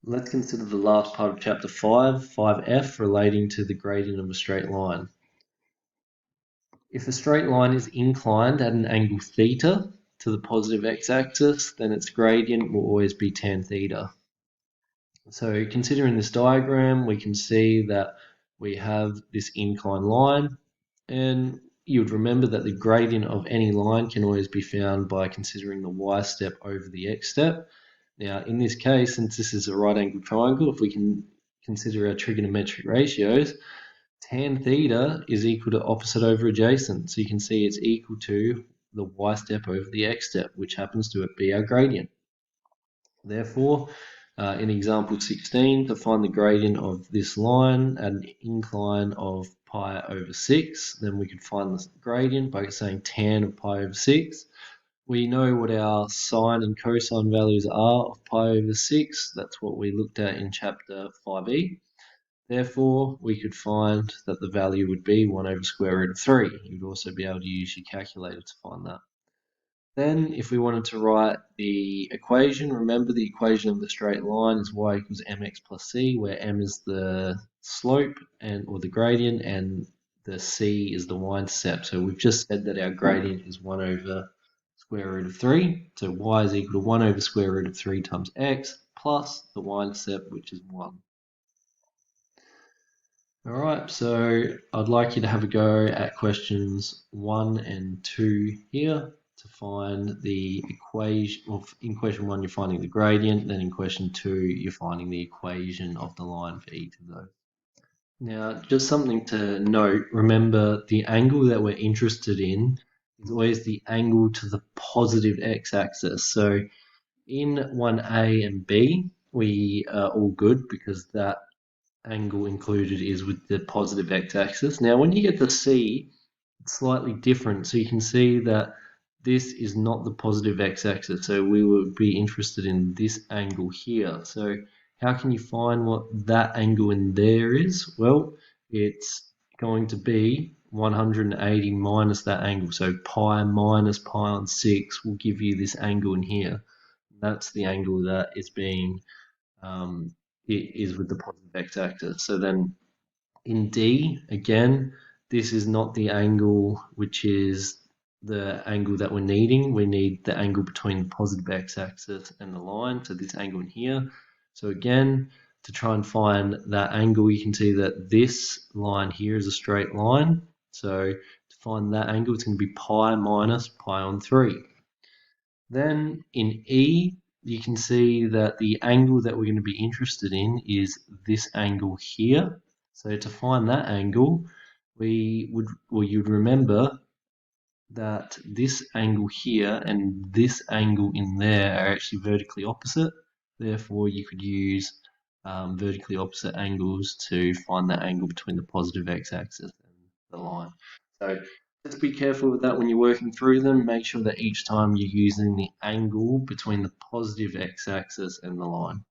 Let's consider the last part of chapter 5, 5f, relating to the gradient of a straight line. If a straight line is inclined at an angle theta to the positive x-axis, then its gradient will always be tan theta. So considering this diagram, we can see that we have this inclined line, and you would remember that the gradient of any line can always be found by considering the y step over the x step. Now, in this case, since this is a right angle triangle, if we can consider our trigonometric ratios, tan theta is equal to opposite over adjacent. So you can see it's equal to the y step over the x step, which happens to be our gradient. Therefore, in example 16, to find the gradient of this line at an incline of pi over 6, then we could find the gradient by saying tan of pi over 6. We know what our sine and cosine values are of pi over 6. That's what we looked at in chapter 5e. Therefore, we could find that the value would be 1 over square root of 3. You'd also be able to use your calculator to find that. Then, if we wanted to write the equation, remember the equation of the straight line is y equals mx plus c, where m is the slope or the gradient, and the c is the y-intercept. So we've just said that our gradient is 1 over square root of 3. So y is equal to 1 over square root of 3 times x plus the y-intercept, which is 1. Alright, so I'd like you to have a go at questions 1 and 2 here to find the equation. Well, in question 1 you're finding the gradient, then in question 2 you're finding the equation of the line for each of those. Now, just something to note, remember the angle that we're interested in is always the angle to the positive x-axis. So in 1a and b, we are all good because that angle included is with the positive x-axis. Now, when you get to C, it's slightly different. So you can see that this is not the positive x-axis. So we would be interested in this angle here. So how can you find what that angle in there is? Well, it's going to be 180 minus that angle. So pi minus pi on 6 will give you this angle in here. That's the angle that is being it is with the positive x-axis. So then in D, again, this is not the angle which is the angle that we're needing. We need the angle between the positive x-axis and the line, so this angle in here. So again, to try and find that angle, you can see that this line here is a straight line. So to find that angle, it's going to be pi minus pi on 3. Then in E, you can see that the angle that we're going to be interested in is this angle here. So to find that angle, you'd remember that this angle here and this angle in there are actually vertically opposite. Therefore, you could use vertically opposite angles to find that angle between the positive x-axis and the line. So just be careful with that when you're working through them. Make sure that each time you're using the angle between the positive x-axis and the line.